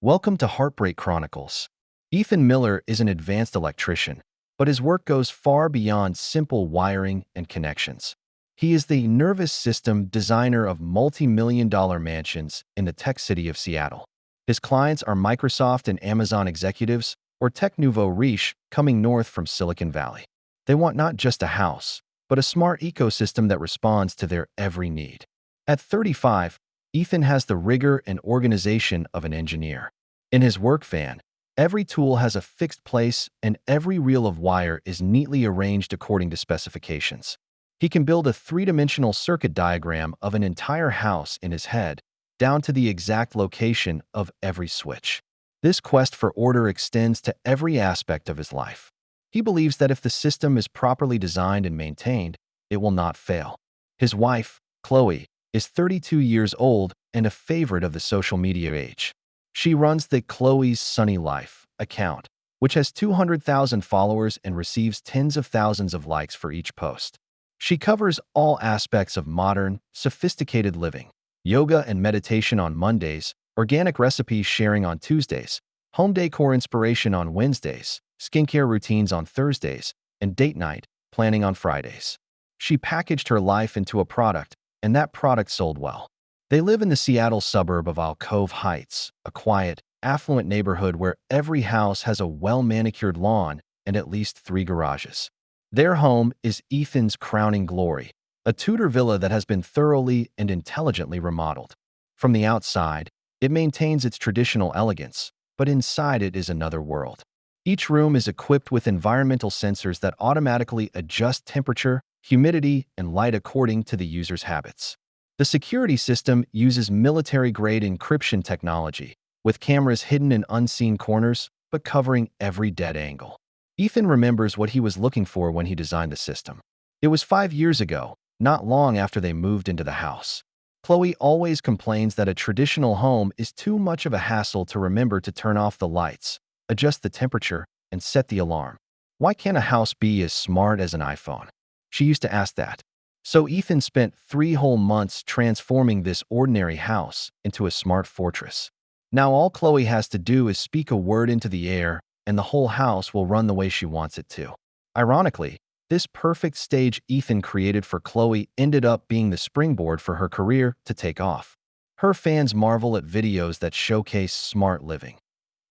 Welcome to Heartbreak Chronicles. Ethan Miller is an advanced electrician, but his work goes far beyond simple wiring and connections. He is the nervous system designer of multi-million-dollar mansions in the tech city of Seattle. His clients are Microsoft and Amazon executives or tech nouveau riche coming north from Silicon Valley. They want not just a house, but a smart ecosystem that responds to their every need. At 35, Ethan has the rigor and organization of an engineer. In his work van, every tool has a fixed place and every reel of wire is neatly arranged according to specifications. He can build a three-dimensional circuit diagram of an entire house in his head, down to the exact location of every switch. This quest for order extends to every aspect of his life. He believes that if the system is properly designed and maintained, it will not fail. His wife, Chloe, is 32 years old and a favorite of the social media age. She runs the Chloe's Sunny Life account, which has 200,000 followers and receives tens of thousands of likes for each post. She covers all aspects of modern, sophisticated living: yoga and meditation on Mondays, organic recipes sharing on Tuesdays, home decor inspiration on Wednesdays, skincare routines on Thursdays, and date night planning on Fridays. She packaged her life into a product, and that product sold well. They live in the Seattle suburb of Alcove Heights, a quiet, affluent neighborhood where every house has a well-manicured lawn and at least 3 garages. Their home is Ethan's crowning glory, a Tudor villa that has been thoroughly and intelligently remodeled. From the outside, it maintains its traditional elegance, but inside it is another world. Each room is equipped with environmental sensors that automatically adjust temperature, humidity, and light according to the user's habits. The security system uses military-grade encryption technology, with cameras hidden in unseen corners but covering every dead angle. Ethan remembers what he was looking for when he designed the system. It was 5 years ago, not long after they moved into the house. Chloe always complains that a traditional home is too much of a hassle to remember to turn off the lights, adjust the temperature, and set the alarm. Why can't a house be as smart as an iPhone? She used to ask that. So Ethan spent 3 whole months transforming this ordinary house into a smart fortress. Now all Chloe has to do is speak a word into the air, and the whole house will run the way she wants it to. Ironically, this perfect stage Ethan created for Chloe ended up being the springboard for her career to take off. Her fans marvel at videos that showcase smart living.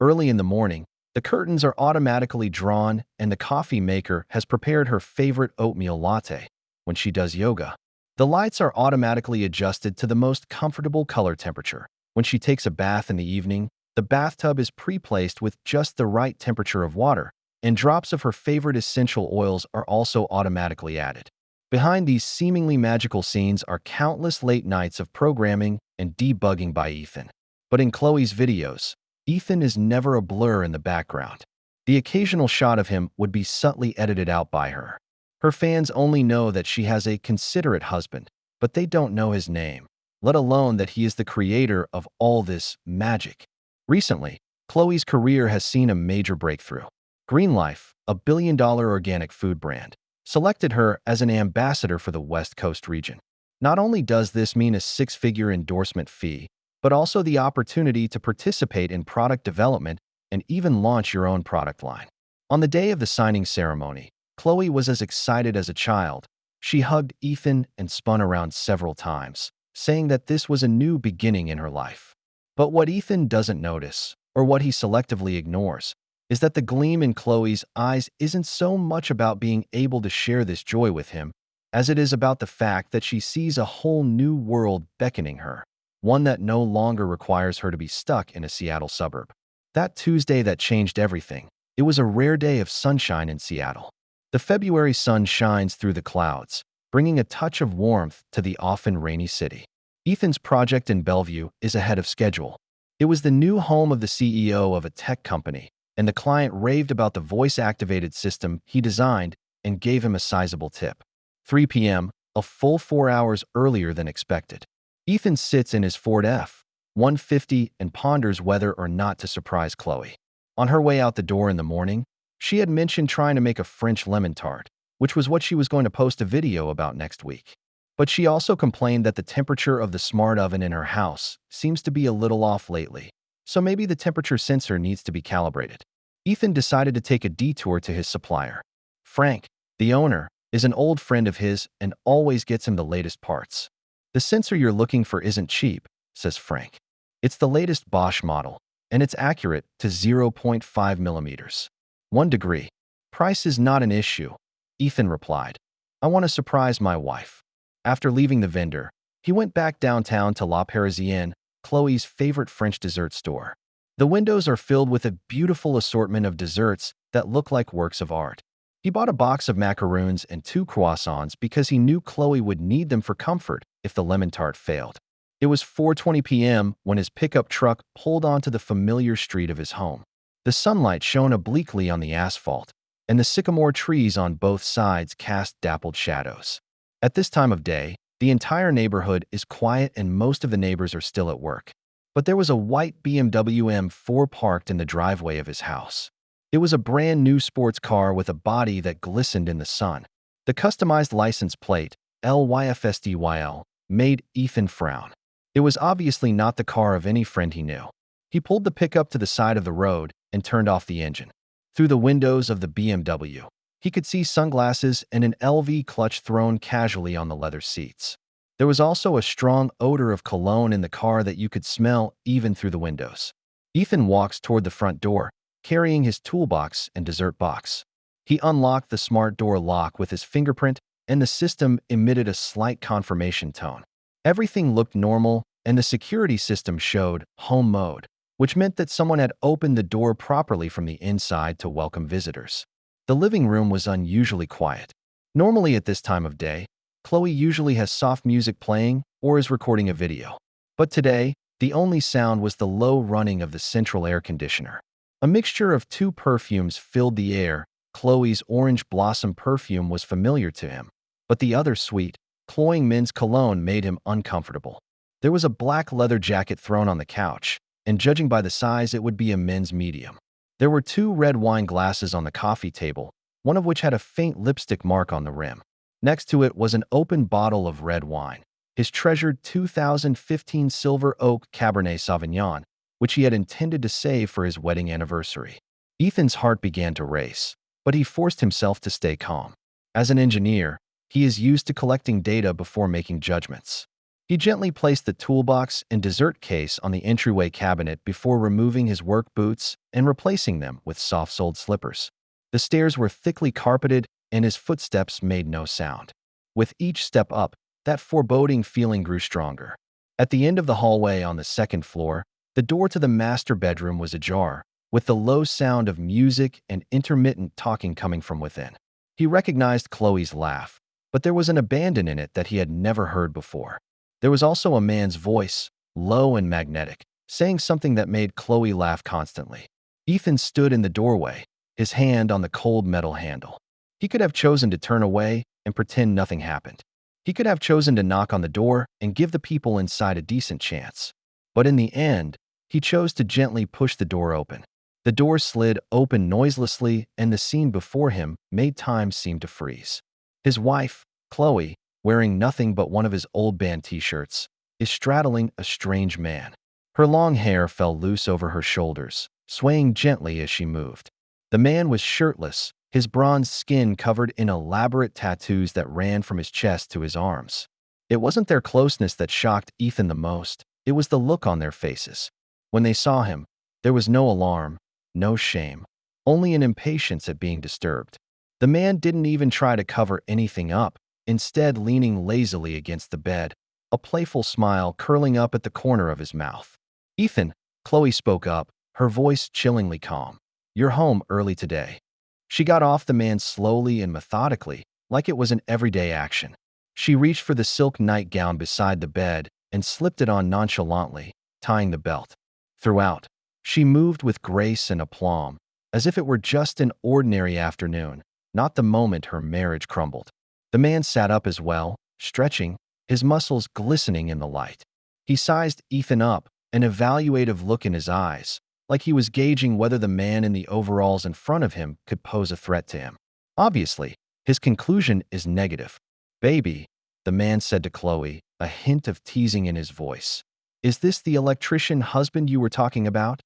Early in the morning, the curtains are automatically drawn and the coffee maker has prepared her favorite oatmeal latte. When she does yoga, the lights are automatically adjusted to the most comfortable color temperature. When she takes a bath in the evening, the bathtub is pre-placed with just the right temperature of water, and drops of her favorite essential oils are also automatically added. Behind these seemingly magical scenes are countless late nights of programming and debugging by Ethan. But in Chloe's videos, Ethan is never a blur in the background. The occasional shot of him would be subtly edited out by her. Her fans only know that she has a considerate husband, but they don't know his name, let alone that he is the creator of all this magic. Recently, Chloe's career has seen a major breakthrough. Green Life, a billion-dollar organic food brand, selected her as an ambassador for the West Coast region. Not only does this mean a 6-figure endorsement fee, but also the opportunity to participate in product development and even launch your own product line. On the day of the signing ceremony, Chloe was as excited as a child. She hugged Ethan and spun around several times, saying that this was a new beginning in her life. But what Ethan doesn't notice, or what he selectively ignores, is that the gleam in Chloe's eyes isn't so much about being able to share this joy with him, as it is about the fact that she sees a whole new world beckoning her, one that no longer requires her to be stuck in a Seattle suburb. That Tuesday that changed everything, it was a rare day of sunshine in Seattle. The February sun shines through the clouds, bringing a touch of warmth to the often rainy city. Ethan's project in Bellevue is ahead of schedule. It was the new home of the CEO of a tech company, and the client raved about the voice-activated system he designed and gave him a sizable tip. 3 p.m., a full 4 hours earlier than expected. Ethan sits in his Ford F-150 and ponders whether or not to surprise Chloe. On her way out the door in the morning, she had mentioned trying to make a French lemon tart, which was what she was going to post a video about next week. But she also complained that the temperature of the smart oven in her house seems to be a little off lately. so maybe the temperature sensor needs to be calibrated. Ethan decided to take a detour to his supplier. Frank, the owner, is an old friend of his and always gets him the latest parts. The sensor you're looking for isn't cheap, says Frank. It's the latest Bosch model, and it's accurate to zero point 0.5 millimeters. 1 degree. Price is not an issue, Ethan replied. I want to surprise my wife. After leaving the vendor, he went back downtown to La Parisienne, Chloe's favorite French dessert store. The windows are filled with a beautiful assortment of desserts that look like works of art. He bought a box of macaroons and 2 croissants because he knew Chloe would need them for comfort if the lemon tart failed. It was 4:20 p.m. when his pickup truck pulled onto the familiar street of his home. The sunlight shone obliquely on the asphalt, and the sycamore trees on both sides cast dappled shadows. At this time of day, the entire neighborhood is quiet and most of the neighbors are still at work. But there was a white BMW M4 parked in the driveway of his house. It was a brand new sports car with a body that glistened in the sun. The customized license plate, LYFSDYL, made Ethan frown. It was obviously not the car of any friend he knew. He pulled the pickup to the side of the road and turned off the engine. Through the windows of the BMW, he could see sunglasses and an LV clutch thrown casually on the leather seats. There was also a strong odor of cologne in the car that you could smell even through the windows. Ethan walks toward the front door, carrying his toolbox and dessert box. He unlocked the smart door lock with his fingerprint, and the system emitted a slight confirmation tone. Everything looked normal, and the security system showed home mode, which meant that someone had opened the door properly from the inside to welcome visitors. The living room was unusually quiet. Normally at this time of day, Chloe usually has soft music playing or is recording a video. But today, the only sound was the low running of the central air conditioner. A mixture of 2 perfumes filled the air. Chloe's orange blossom perfume was familiar to him, but the other sweet, cloying men's cologne made him uncomfortable. There was a black leather jacket thrown on the couch, and judging by the size, it would be a men's medium. There were 2 red wine glasses on the coffee table, one of which had a faint lipstick mark on the rim. Next to it was an open bottle of red wine, his treasured 2015 Silver Oak Cabernet Sauvignon, which he had intended to save for his wedding anniversary. Ethan's heart began to race, but he forced himself to stay calm. As an engineer, he is used to collecting data before making judgments. He gently placed the toolbox and dessert case on the entryway cabinet before removing his work boots and replacing them with soft-soled slippers. The stairs were thickly carpeted, and his footsteps made no sound. With each step up, that foreboding feeling grew stronger. At the end of the hallway on the 2nd floor, the door to the master bedroom was ajar, with the low sound of music and intermittent talking coming from within. He recognized Chloe's laugh, but there was an abandon in it that he had never heard before. There was also a man's voice, low and magnetic, saying something that made Chloe laugh constantly. Ethan stood in the doorway, his hand on the cold metal handle. He could have chosen to turn away and pretend nothing happened. He could have chosen to knock on the door and give the people inside a decent chance. But in the end, he chose to gently push the door open. The door slid open noiselessly, and the scene before him made time seem to freeze. His wife, Chloe, wearing nothing but one of his old band t-shirts, is straddling a strange man. Her long hair fell loose over her shoulders, swaying gently as she moved. The man was shirtless, his bronze skin covered in elaborate tattoos that ran from his chest to his arms. It wasn't their closeness that shocked Ethan the most, it was the look on their faces. When they saw him, there was no alarm, no shame, only an impatience at being disturbed. The man didn't even try to cover anything up, instead leaning lazily against the bed, a playful smile curling up at the corner of his mouth. "Ethan," Chloe spoke up, her voice chillingly calm. "You're home early today." She got off the man slowly and methodically, like it was an everyday action. She reached for the silk nightgown beside the bed and slipped it on nonchalantly, tying the belt. Throughout, she moved with grace and aplomb, as if it were just an ordinary afternoon, not the moment her marriage crumbled. The man sat up as well, stretching, his muscles glistening in the light. He sized Ethan up, an evaluative look in his eyes, like he was gauging whether the man in the overalls in front of him could pose a threat to him. Obviously, his conclusion is negative. "Baby," the man said to Chloe, a hint of teasing in his voice. Is this the electrician husband you were talking about?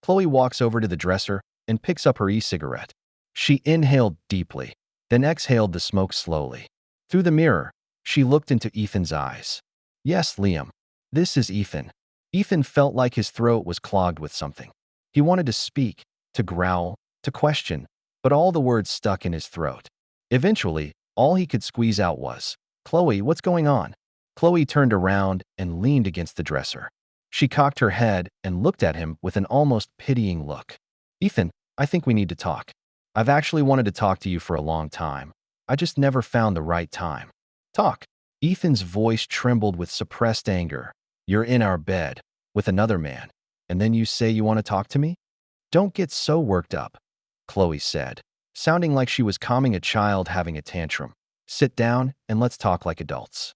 Chloe walks over to the dresser and picks up her e-cigarette. She inhaled deeply, then exhaled the smoke slowly. Through the mirror, she looked into Ethan's eyes. Yes, Liam. This is Ethan. Ethan felt like his throat was clogged with something. He wanted to speak, to growl, to question, but all the words stuck in his throat. Eventually, all he could squeeze out was, "Chloe, what's going on?" Chloe turned around and leaned against the dresser. She cocked her head and looked at him with an almost pitying look. "Ethan, I think we need to talk. I've actually wanted to talk to you for a long time. I just never found the right time." "Talk." Ethan's voice trembled with suppressed anger. "You're in our bed, with another man, and then you say you want to talk to me? Don't get so worked up," Chloe said, sounding like she was calming a child having a tantrum. "Sit down and let's talk like adults."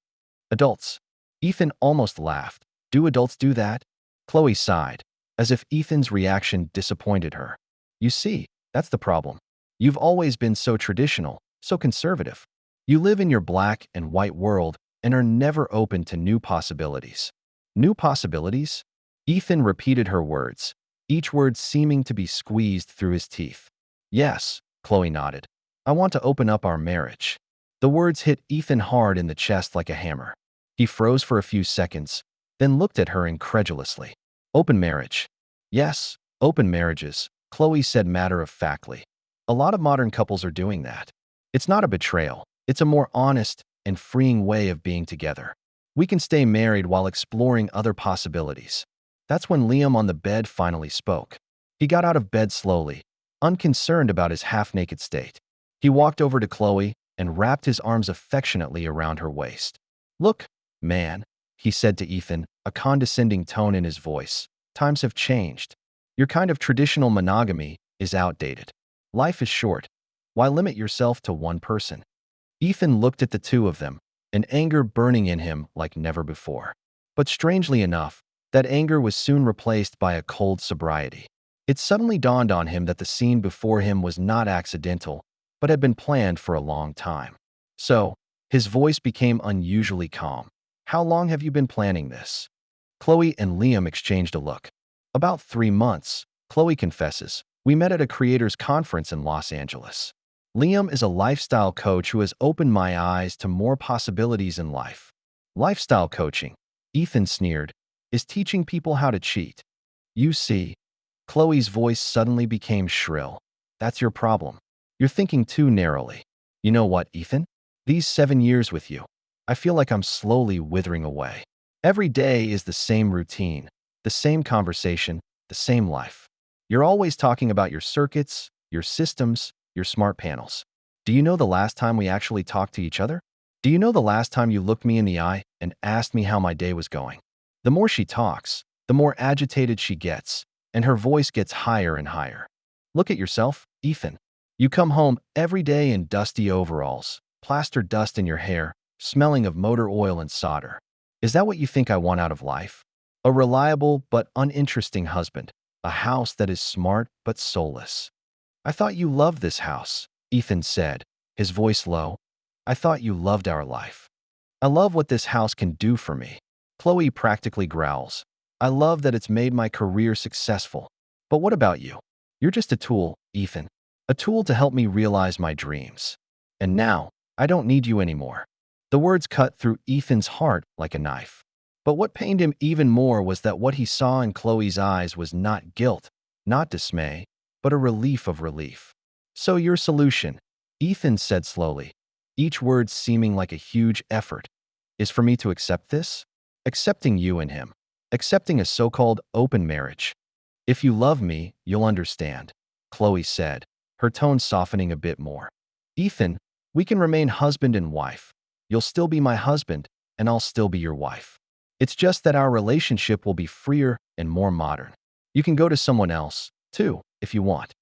"Adults?" Ethan almost laughed. "Do adults do that?" Chloe sighed, as if Ethan's reaction disappointed her. "You see, that's the problem. You've always been so traditional, so conservative. You live in your black and white world and are never open to new possibilities." "New possibilities?" Ethan repeated her words, each word seeming to be squeezed through his teeth. "Yes," Chloe nodded. "I want to open up our marriage." The words hit Ethan hard in the chest like a hammer. He froze for a few seconds, then looked at her incredulously. "Open marriage?" "Yes, open marriages," Chloe said matter-of-factly. "A lot of modern couples are doing that. It's not a betrayal. It's a more honest and freeing way of being together. We can stay married while exploring other possibilities." That's when Liam on the bed finally spoke. He got out of bed slowly, unconcerned about his half-naked state. He walked over to Chloe and wrapped his arms affectionately around her waist. "Look, man," he said to Ethan, a condescending tone in his voice. "Times have changed. Your kind of traditional monogamy is outdated. Life is short. Why limit yourself to one person?" Ethan looked at the two of them, an anger burning in him like never before. But strangely enough, that anger was soon replaced by a cold sobriety. It suddenly dawned on him that the scene before him was not accidental, but had been planned for a long time. So, his voice became unusually calm. "How long have you been planning this?" Chloe and Liam exchanged a look. "About 3 months," Chloe confesses. "We met at a creators conference in Los Angeles." Liam is a lifestyle coach who has opened my eyes to more possibilities in life. "Lifestyle coaching," Ethan sneered, "is teaching people how to cheat." "You see," Chloe's voice suddenly became shrill. "That's your problem. You're thinking too narrowly. You know what, Ethan? These 7 years with you, I feel like I'm slowly withering away. Every day is the same routine, the same conversation, the same life. You're always talking about your circuits, your systems, your smart panels. Do you know the last time we actually talked to each other? Do you know the last time you looked me in the eye and asked me how my day was going?" The more she talks, the more agitated she gets, and her voice gets higher and higher. "Look at yourself, Ethan. You come home every day in dusty overalls, plaster dust in your hair, smelling of motor oil and solder. Is that what you think I want out of life? A reliable but uninteresting husband, a house that is smart but soulless." "I thought you loved this house," Ethan said, his voice low. "I thought you loved our life." "I love what this house can do for me," Chloe practically growls. "I love that it's made my career successful. But what about you? You're just a tool, Ethan. A tool to help me realize my dreams. And now, I don't need you anymore." The words cut through Ethan's heart like a knife. But what pained him even more was that what he saw in Chloe's eyes was not guilt, not dismay, but a relief of relief. "So your solution," Ethan said slowly, each word seeming like a huge effort, "is for me to accept this? Accepting you and him. Accepting a so-called open marriage. If you love me, you'll understand," Chloe said, her tone softening a bit more. "Ethan, we can remain husband and wife. You'll still be my husband, and I'll still be your wife. It's just that our relationship will be freer and more modern. You can go to someone else, too, if you want."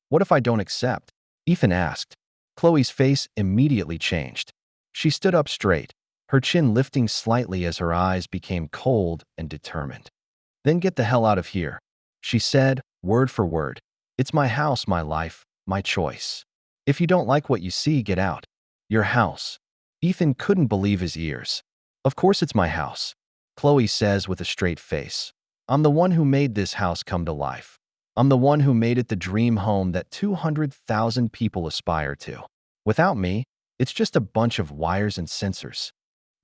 "What if I don't accept?" Ethan asked. Chloe's face immediately changed. She stood up straight, her chin lifting slightly as her eyes became cold and determined. "Then get the hell out of here," she said, word for word. "It's my house, my life, my choice. If you don't like what you see, get out." "Your house." Ethan couldn't believe his ears. "Of course it's my house. Chloe says with a straight face. I'm the one who made this house come to life. I'm the one who made it the dream home that 200,000 people aspire to. Without me, it's just a bunch of wires and sensors.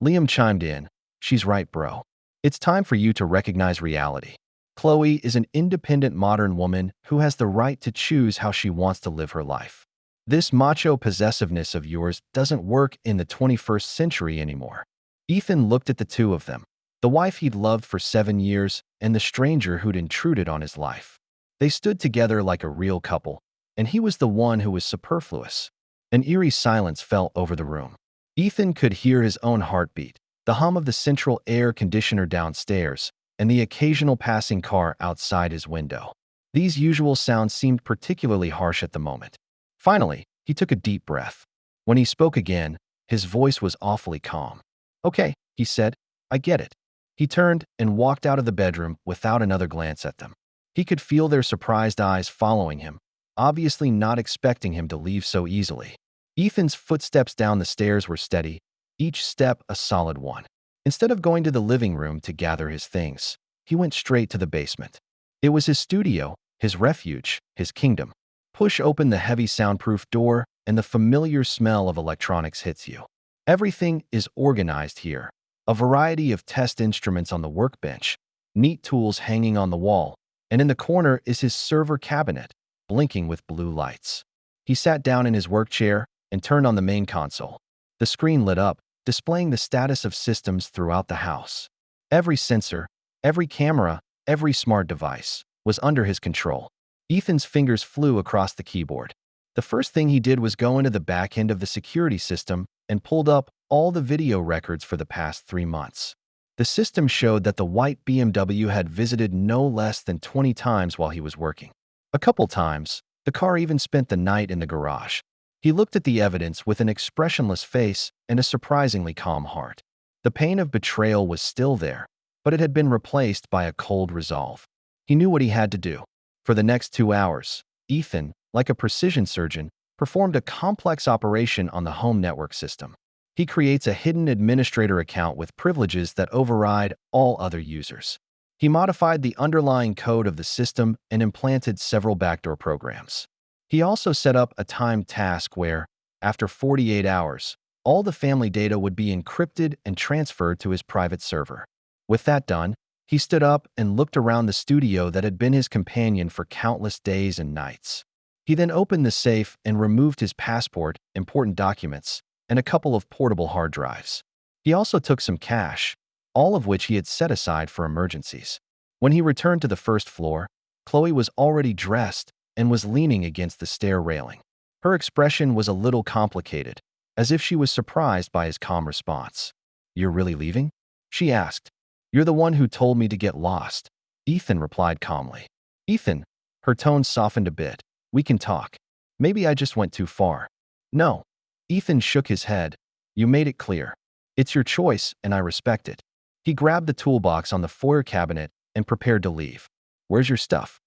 Liam chimed in. She's right, bro. It's time for you to recognize reality. Chloe is an independent modern woman who has the right to choose how she wants to live her life. This macho possessiveness of yours doesn't work in the 21st century anymore. Ethan looked at the two of them, the wife he'd loved for 7 years and the stranger who'd intruded on his life. They stood together like a real couple, and he was the one who was superfluous. An eerie silence fell over the room. Ethan could hear his own heartbeat, the hum of the central air conditioner downstairs, and the occasional passing car outside his window. These usual sounds seemed particularly harsh at the moment. Finally, he took a deep breath. When he spoke again, his voice was awfully calm. Okay, he said, I get it. He turned and walked out of the bedroom without another glance at them. He could feel their surprised eyes following him, obviously not expecting him to leave so easily. Ethan's footsteps down the stairs were steady, each step a solid one. Instead of going to the living room to gather his things, he went straight to the basement. It was his studio, his refuge, his kingdom. Push open the heavy soundproof door, and the familiar smell of electronics hits you. Everything is organized here. A variety of test instruments on the workbench, neat tools hanging on the wall, and in the corner is his server cabinet, blinking with blue lights. He sat down in his work chair and turned on the main console. The screen lit up, displaying the status of systems throughout the house. Every sensor, every camera, every smart device was under his control. Ethan's fingers flew across the keyboard. The first thing he did was go into the back end of the security system and pulled up all the video records for the past 3 months. The system showed that the white BMW had visited no less than 20 times while he was working. A couple times, the car even spent the night in the garage. He looked at the evidence with an expressionless face and a surprisingly calm heart. The pain of betrayal was still there, but it had been replaced by a cold resolve. He knew what he had to do. For the next 2 hours, Ethan, like a precision surgeon, performed a complex operation on the home network system. He creates a hidden administrator account with privileges that override all other users. He modified the underlying code of the system and implanted several backdoor programs. He also set up a timed task where, after 48 hours, all the family data would be encrypted and transferred to his private server. With that done, he stood up and looked around the studio that had been his companion for countless days and nights. He then opened the safe and removed his passport, important documents, and a couple of portable hard drives. He also took some cash, all of which he had set aside for emergencies. When he returned to the first floor, Chloe was already dressed and was leaning against the stair railing. Her expression was a little complicated, as if she was surprised by his calm response. "You're really leaving?" she asked. "You're the one who told me to get lost," Ethan replied calmly. "Ethan," her tone softened a bit, "we can talk. Maybe I just went too far." "No." Ethan shook his head. "You made it clear. It's your choice, and I respect it." He grabbed the toolbox on the foyer cabinet and prepared to leave. "Where's your stuff?"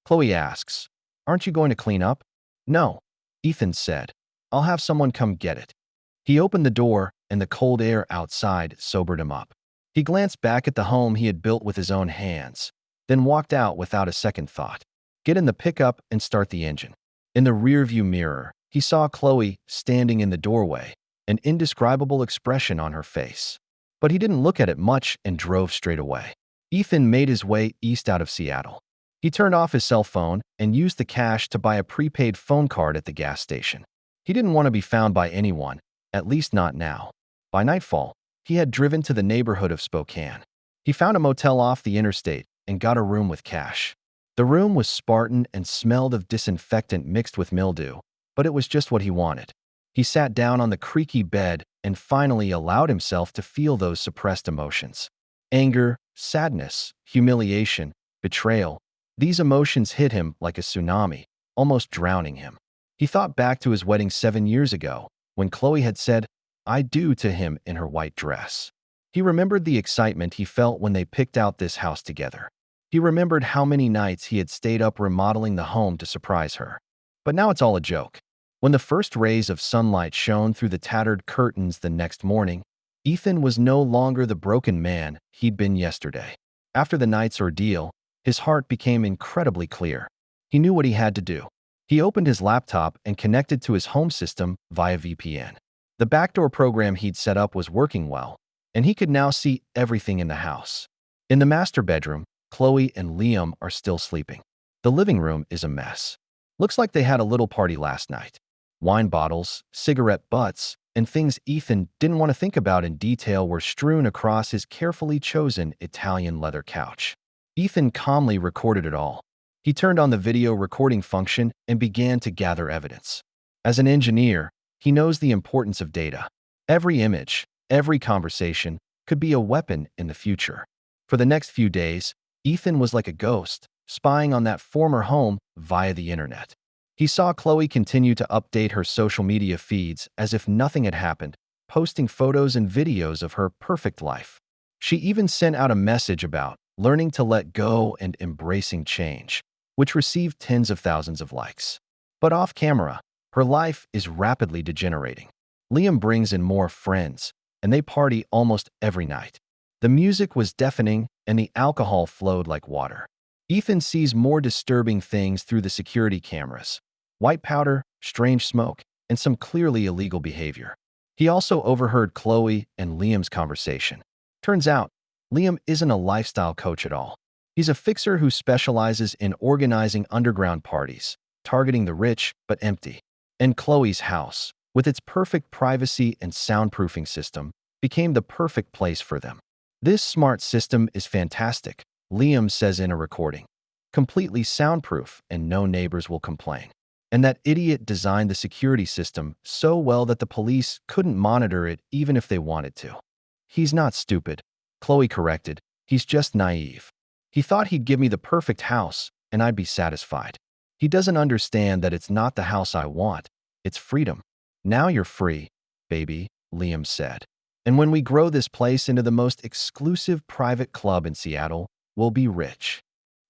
Chloe asks. "Aren't you going to clean up?" "No," Ethan said. "I'll have someone come get it." He opened the door, and the cold air outside sobered him up. He glanced back at the home he had built with his own hands, then walked out without a second thought. Get in the pickup and start the engine. In the rearview mirror, he saw Chloe standing in the doorway, an indescribable expression on her face. But he didn't look at it much and drove straight away. Ethan made his way east out of Seattle. He turned off his cell phone and used the cash to buy a prepaid phone card at the gas station. He didn't want to be found by anyone, at least not now. By nightfall, he had driven to the neighborhood of Spokane. He found a motel off the interstate and got a room with cash. The room was Spartan and smelled of disinfectant mixed with mildew, but it was just what he wanted. He sat down on the creaky bed and finally allowed himself to feel those suppressed emotions. Anger, sadness, humiliation, betrayal. These emotions hit him like a tsunami, almost drowning him. He thought back to his wedding 7 years ago, when Chloe had said, "I do" to him in her white dress. He remembered the excitement he felt when they picked out this house together. He remembered how many nights he had stayed up remodeling the home to surprise her. But now it's all a joke. When the first rays of sunlight shone through the tattered curtains the next morning, Ethan was no longer the broken man he'd been yesterday. After the night's ordeal, his heart became incredibly clear. He knew what he had to do. He opened his laptop and connected to his home system via VPN. The backdoor program he'd set up was working well, and he could now see everything in the house. In the master bedroom, Chloe and Liam are still sleeping. The living room is a mess. Looks like they had a little party last night. Wine bottles, cigarette butts, and things Ethan didn't want to think about in detail were strewn across his carefully chosen Italian leather couch. Ethan calmly recorded it all. He turned on the video recording function and began to gather evidence. As an engineer, he knows the importance of data. Every image, every conversation could be a weapon in the future. For the next few days, Ethan was like a ghost, spying on that former home via the internet. He saw Chloe continue to update her social media feeds as if nothing had happened, posting photos and videos of her perfect life. She even sent out a message about learning to let go and embracing change, which received tens of thousands of likes. But off camera, her life is rapidly degenerating. Liam brings in more friends, and they party almost every night. The music was deafening, and the alcohol flowed like water. Ethan sees more disturbing things through the security cameras: white powder, strange smoke, and some clearly illegal behavior. He also overheard Chloe and Liam's conversation. Turns out, Liam isn't a lifestyle coach at all. He's a fixer who specializes in organizing underground parties, targeting the rich but empty. And Chloe's house, with its perfect privacy and soundproofing system, became the perfect place for them. "This smart system is fantastic," Liam says in a recording. "Completely soundproof and no neighbors will complain. And that idiot designed the security system so well that the police couldn't monitor it even if they wanted to." "He's not stupid," Chloe corrected. "He's just naive. He thought he'd give me the perfect house and I'd be satisfied. He doesn't understand that it's not the house I want, it's freedom." "Now you're free, baby," Liam said. "And when we grow this place into the most exclusive private club in Seattle, we'll be rich."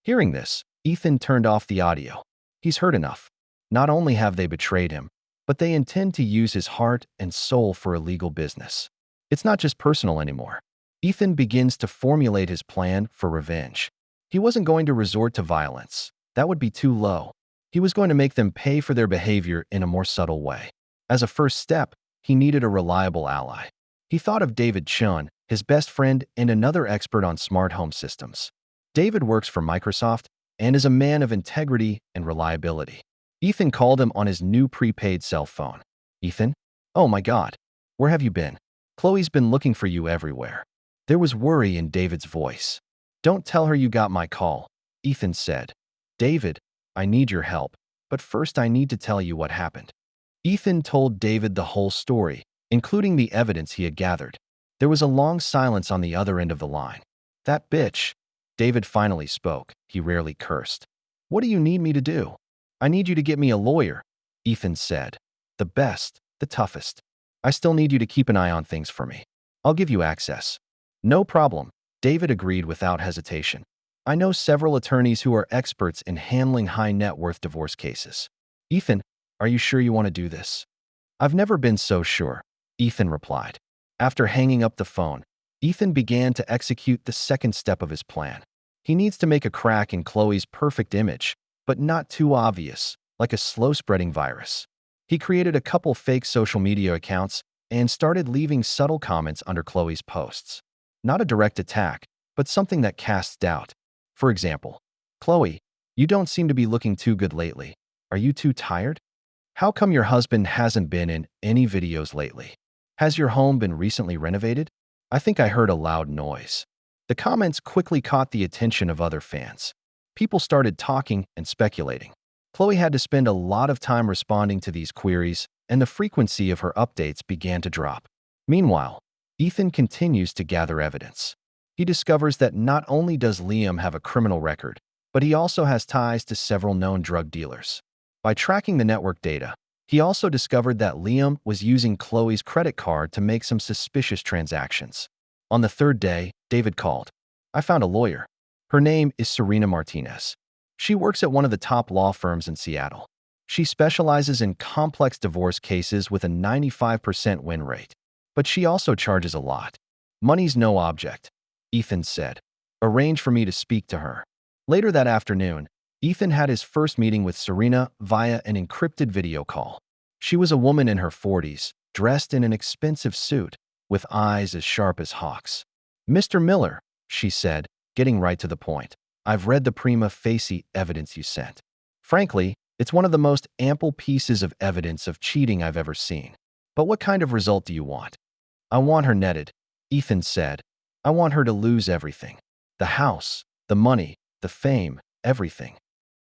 Hearing this, Ethan turned off the audio. He's heard enough. Not only have they betrayed him, but they intend to use his heart and soul for illegal business. It's not just personal anymore. Ethan begins to formulate his plan for revenge. He wasn't going to resort to violence. That would be too low. He was going to make them pay for their behavior in a more subtle way. As a first step, he needed a reliable ally. He thought of David Chun, his best friend and another expert on smart home systems. David works for Microsoft and is a man of integrity and reliability. Ethan called him on his new prepaid cell phone. "Ethan? Oh my God. Where have you been? Chloe's been looking for you everywhere." There was worry in David's voice. "Don't tell her you got my call," Ethan said. "David, I need your help, but first I need to tell you what happened." Ethan told David the whole story, including the evidence he had gathered. There was a long silence on the other end of the line. "That bitch," David finally spoke. He rarely cursed. "What do you need me to do?" "I need you to get me a lawyer," Ethan said. "The best, the toughest. I still need you to keep an eye on things for me. I'll give you access." "No problem," David agreed without hesitation. "I know several attorneys who are experts in handling high-net-worth divorce cases." "Ethan, are you sure you want to do this?" "I've never been so sure," Ethan replied. After hanging up the phone, Ethan began to execute the second step of his plan. He needs to make a crack in Chloe's perfect image, but not too obvious, like a slow-spreading virus. He created a couple fake social media accounts and started leaving subtle comments under Chloe's posts. Not a direct attack, but something that casts doubt. For example, "Chloe, you don't seem to be looking too good lately. Are you too tired? How come your husband hasn't been in any videos lately? Has your home been recently renovated? I think I heard a loud noise." The comments quickly caught the attention of other fans. People started talking and speculating. Chloe had to spend a lot of time responding to these queries, and the frequency of her updates began to drop. Meanwhile, Ethan continues to gather evidence. He discovers that not only does Liam have a criminal record, but he also has ties to several known drug dealers. By tracking the network data, he also discovered that Liam was using Chloe's credit card to make some suspicious transactions. On the third day, David called. "I found a lawyer. Her name is Serena Martinez. She works at one of the top law firms in Seattle. She specializes in complex divorce cases with a 95% win rate. But she also charges a lot. Money's no object, Ethan said. Arrange for me to speak to her. Later that afternoon, Ethan had his first meeting with Serena via an encrypted video call. She was a woman in her 40s, dressed in an expensive suit, with eyes as sharp as hawks. "Mr. Miller," she said, getting right to the point, "I've read the prima facie evidence you sent. Frankly, it's one of the most ample pieces of evidence of cheating I've ever seen. But what kind of result do you want?" "I want her netted," Ethan said. "I want her to lose everything. The house, the money, the fame, everything."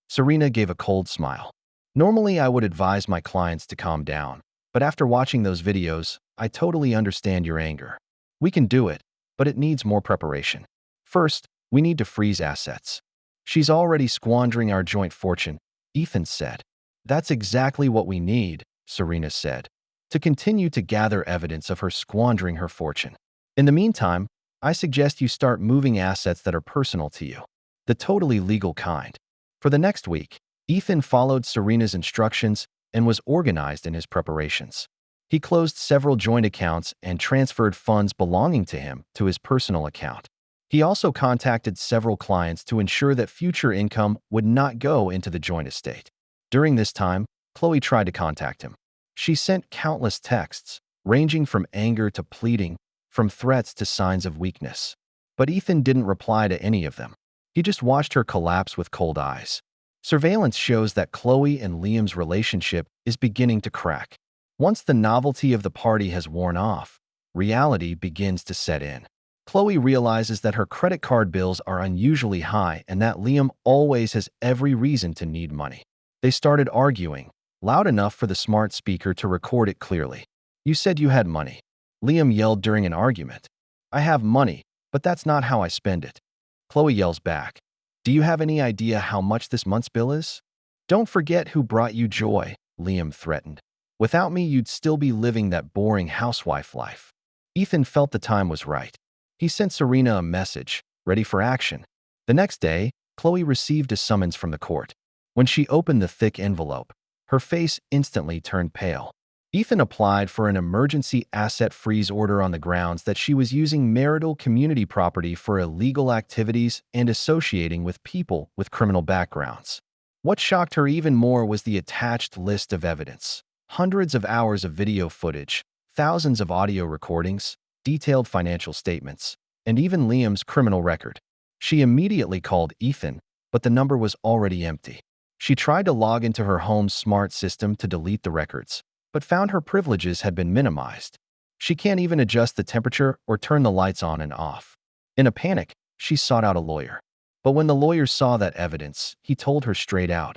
Serena gave a cold smile. "Normally, I would advise my clients to calm down, but after watching those videos, I totally understand your anger. We can do it, but it needs more preparation. First, we need to freeze assets." "She's already squandering our joint fortune," Ethan said. "That's exactly what we need," Serena said, "to continue to gather evidence of her squandering her fortune. In the meantime, I suggest you start moving assets that are personal to you, the totally legal kind." For the next week, Ethan followed Serena's instructions and was organized in his preparations. He closed several joint accounts and transferred funds belonging to him to his personal account. He also contacted several clients to ensure that future income would not go into the joint estate. During this time, Chloe tried to contact him. She sent countless texts, ranging from anger to pleading, from threats to signs of weakness. But Ethan didn't reply to any of them. He just watched her collapse with cold eyes. Surveillance shows that Chloe and Liam's relationship is beginning to crack. Once the novelty of the party has worn off, reality begins to set in. Chloe realizes that her credit card bills are unusually high and that Liam always has every reason to need money. They started arguing, loud enough for the smart speaker to record it clearly. "You said you had money," Liam yelled during an argument. "I have money, but that's not how I spend it." Chloe yells back, "Do you have any idea how much this month's bill is?" "Don't forget who brought you joy," Liam threatened. "Without me, you'd still be living that boring housewife life." Ethan felt the time was right. He sent Serena a message, ready for action. The next day, Chloe received a summons from the court. When she opened the thick envelope, her face instantly turned pale. Ethan applied for an emergency asset freeze order on the grounds that she was using marital community property for illegal activities and associating with people with criminal backgrounds. What shocked her even more was the attached list of evidence. Hundreds of hours of video footage, thousands of audio recordings, detailed financial statements, and even Liam's criminal record. She immediately called Ethan, but the number was already empty. She tried to log into her home's smart system to delete the records, but found her privileges had been minimized. She can't even adjust the temperature or turn the lights on and off. In a panic, she sought out a lawyer. But when the lawyer saw that evidence, he told her straight out,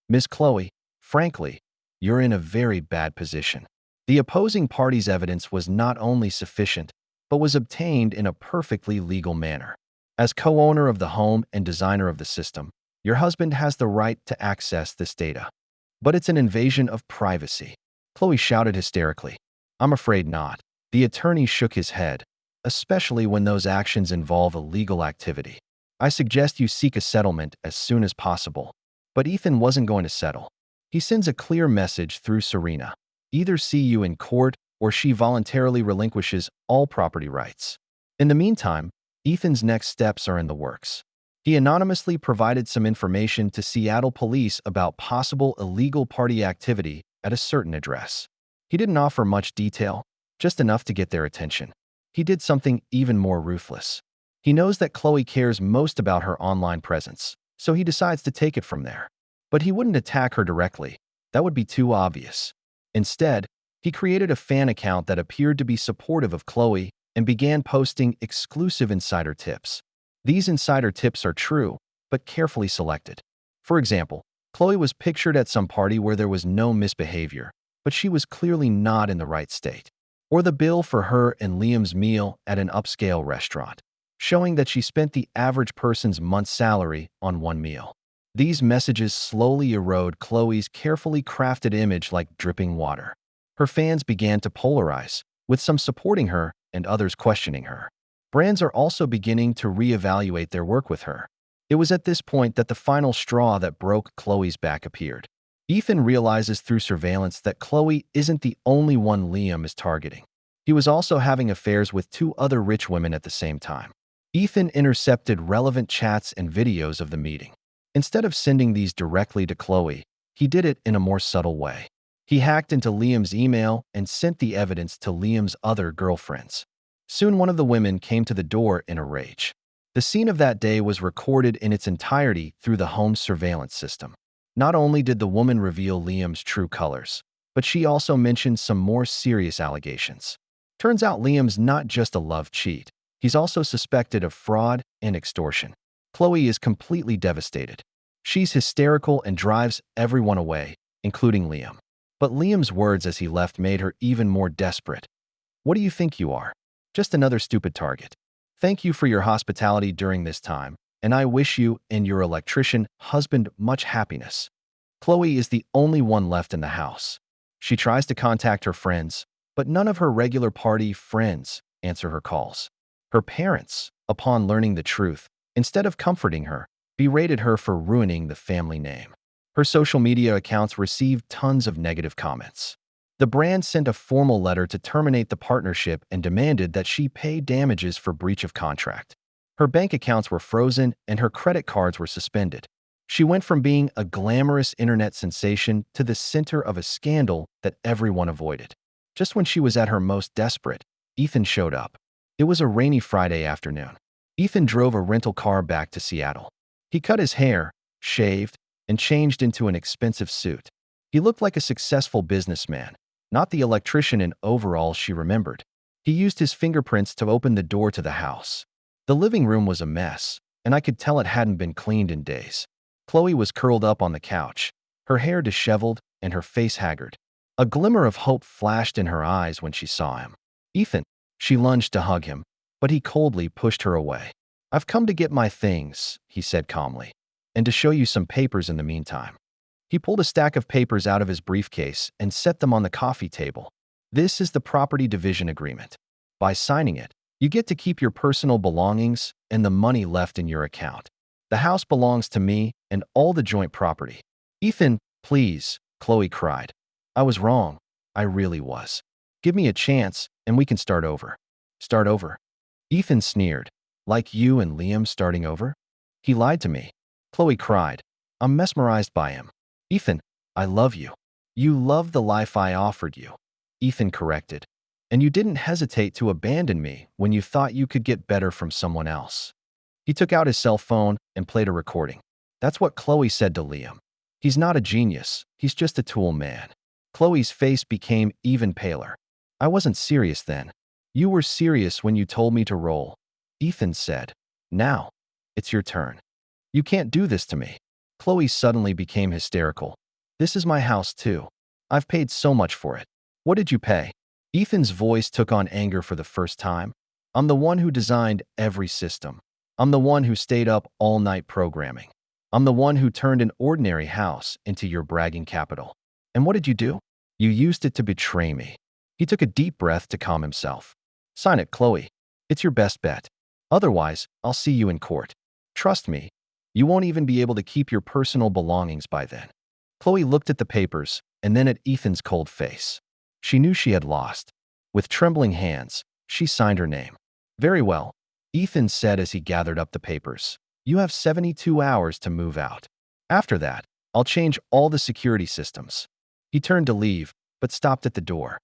"Miss Chloe, frankly, you're in a very bad position. The opposing party's evidence was not only sufficient, but was obtained in a perfectly legal manner. As co-owner of the home and designer of the system, your husband has the right to access this data. But it's an invasion of privacy." Chloe shouted hysterically. "I'm afraid not." The attorney shook his head, "especially when those actions involve illegal activity. I suggest you seek a settlement as soon as possible." But Ethan wasn't going to settle. He sends a clear message through Serena. Either see you in court or she voluntarily relinquishes all property rights. In the meantime, Ethan's next steps are in the works. He anonymously provided some information to Seattle police about possible illegal party activity at a certain address. He didn't offer much detail, just enough to get their attention. He did something even more ruthless. He knows that Chloe cares most about her online presence, so he decides to take it from there. But he wouldn't attack her directly. That would be too obvious. Instead, he created a fan account that appeared to be supportive of Chloe and began posting exclusive insider tips. These insider tips are true, but carefully selected. For example, Chloe was pictured at some party where there was no misbehavior, but she was clearly not in the right state. Or the bill for her and Liam's meal at an upscale restaurant, showing that she spent the average person's month's salary on one meal. These messages slowly erode Chloe's carefully crafted image like dripping water. Her fans began to polarize, with some supporting her and others questioning her. Brands are also beginning to reevaluate their work with her. It was at this point that the final straw that broke Chloe's back appeared. Ethan realizes through surveillance that Chloe isn't the only one Liam is targeting. He was also having affairs with two other rich women at the same time. Ethan intercepted relevant chats and videos of the meeting. Instead of sending these directly to Chloe, he did it in a more subtle way. He hacked into Liam's email and sent the evidence to Liam's other girlfriends. Soon one of the women came to the door in a rage. The scene of that day was recorded in its entirety through the home's surveillance system. Not only did the woman reveal Liam's true colors, but she also mentioned some more serious allegations. Turns out Liam's not just a love cheat. He's also suspected of fraud and extortion. Chloe is completely devastated. She's hysterical and drives everyone away, including Liam. But Liam's words as he left made her even more desperate. "What do you think you are? Just another stupid target. Thank you for your hospitality during this time, and I wish you and your electrician husband much happiness." Chloe is the only one left in the house. She tries to contact her friends, but none of her regular party friends answer her calls. Her parents, upon learning the truth, instead of comforting her, berated her for ruining the family name. Her social media accounts received tons of negative comments. The brand sent a formal letter to terminate the partnership and demanded that she pay damages for breach of contract. Her bank accounts were frozen and her credit cards were suspended. She went from being a glamorous internet sensation to the center of a scandal that everyone avoided. Just when she was at her most desperate, Ethan showed up. It was a rainy Friday afternoon. Ethan drove a rental car back to Seattle. He cut his hair, shaved, and changed into an expensive suit. He looked like a successful businessman, not the electrician in overalls she remembered. He used his fingerprints to open the door to the house. The living room was a mess, and I could tell it hadn't been cleaned in days. Chloe was curled up on the couch, her hair disheveled and her face haggard. A glimmer of hope flashed in her eyes when she saw him. "Ethan." She lunged to hug him, but he coldly pushed her away. "I've come to get my things," he said calmly, "and to show you some papers in the meantime." He pulled a stack of papers out of his briefcase and set them on the coffee table. "This is the property division agreement. By signing it, you get to keep your personal belongings and the money left in your account. The house belongs to me and all the joint property." "Ethan, please," Chloe cried. "I was wrong. I really was. Give me a chance and we can start over." "Start over?" Ethan sneered. "Like you and Liam starting over?" "He lied to me." Chloe cried. "I'm mesmerized by him." "Ethan, I love you. You loved the life I offered you." Ethan corrected. "And you didn't hesitate to abandon me when you thought you could get better from someone else." He took out his cell phone and played a recording. "That's what Chloe said to Liam. He's not a genius. He's just a tool man." Chloe's face became even paler. "I wasn't serious then. You were serious when you told me to roll." Ethan said. "Now, it's your turn. You can't do this to me." Chloe suddenly became hysterical. "This is my house too. I've paid so much for it. What did you pay?" Ethan's voice took on anger for the first time. "I'm the one who designed every system. I'm the one who stayed up all night programming. I'm the one who turned an ordinary house into your bragging capital. And what did you do? You used it to betray me." He took a deep breath to calm himself. "Sign it, Chloe. It's your best bet. Otherwise, I'll see you in court. Trust me, you won't even be able to keep your personal belongings by then." Chloe looked at the papers and then at Ethan's cold face. She knew she had lost. With trembling hands, she signed her name. "Very well," Ethan said as he gathered up the papers. "You have 72 hours to move out. After that, I'll change all the security systems." He turned to leave, but stopped at the door.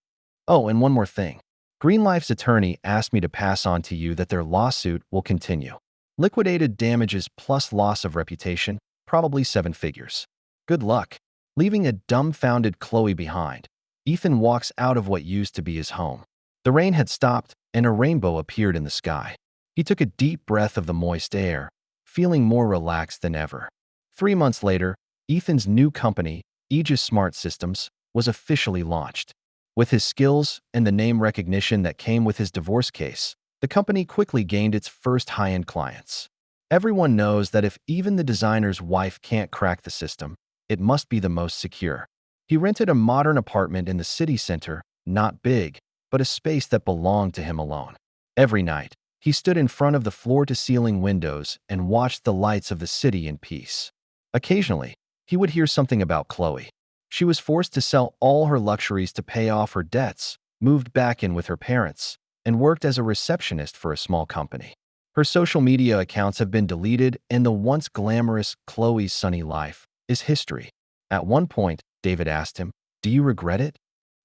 "Oh, and one more thing. Greenlife's attorney asked me to pass on to you that their lawsuit will continue. Liquidated damages plus loss of reputation, probably 7 figures. Good luck." Leaving a dumbfounded Chloe behind, Ethan walks out of what used to be his home. The rain had stopped and a rainbow appeared in the sky. He took a deep breath of the moist air, feeling more relaxed than ever. 3 months later, Ethan's new company, Aegis Smart Systems, was officially launched. With his skills and the name recognition that came with his divorce case, the company quickly gained its first high-end clients. Everyone knows that if even the designer's wife can't crack the system, it must be the most secure. He rented a modern apartment in the city center, not big, but a space that belonged to him alone. Every night, he stood in front of the floor-to-ceiling windows and watched the lights of the city in peace. Occasionally, he would hear something about Chloe. She was forced to sell all her luxuries to pay off her debts, moved back in with her parents, and worked as a receptionist for a small company. Her social media accounts have been deleted, and the once glamorous Chloe's sunny life is history. At one point, David asked him, "Do you regret it?"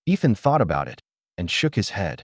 Ethan thought about it and shook his head.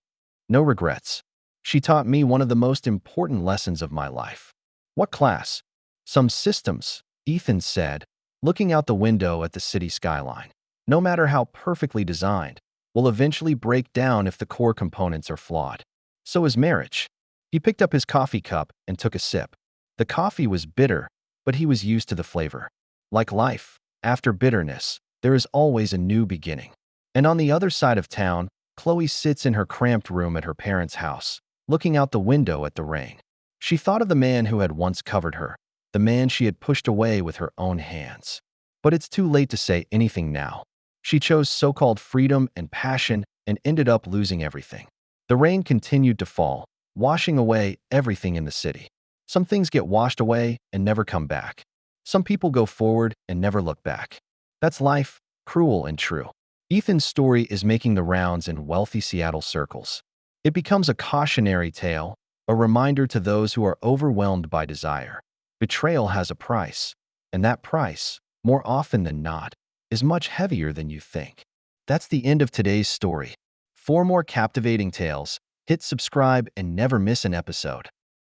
"No regrets. She taught me one of the most important lessons of my life." "What class?" "Some systems," Ethan said, looking out the window at the city skyline. "No matter how perfectly designed, will eventually break down if the core components are flawed. So is marriage." He picked up his coffee cup and took a sip. The coffee was bitter, but he was used to the flavor. Like life, after bitterness, there is always a new beginning. And on the other side of town, Chloe sits in her cramped room at her parents' house, looking out the window at the rain. She thought of the man who had once covered her, the man she had pushed away with her own hands. But it's too late to say anything now. She chose so-called freedom and passion and ended up losing everything. The rain continued to fall, washing away everything in the city. Some things get washed away and never come back. Some people go forward and never look back. That's life, cruel and true. Ethan's story is making the rounds in wealthy Seattle circles. It becomes a cautionary tale, a reminder to those who are overwhelmed by desire. Betrayal has a price, and that price, more often than not, is much heavier than you think. That's the end of today's story. For more captivating tales, hit subscribe and never miss an episode.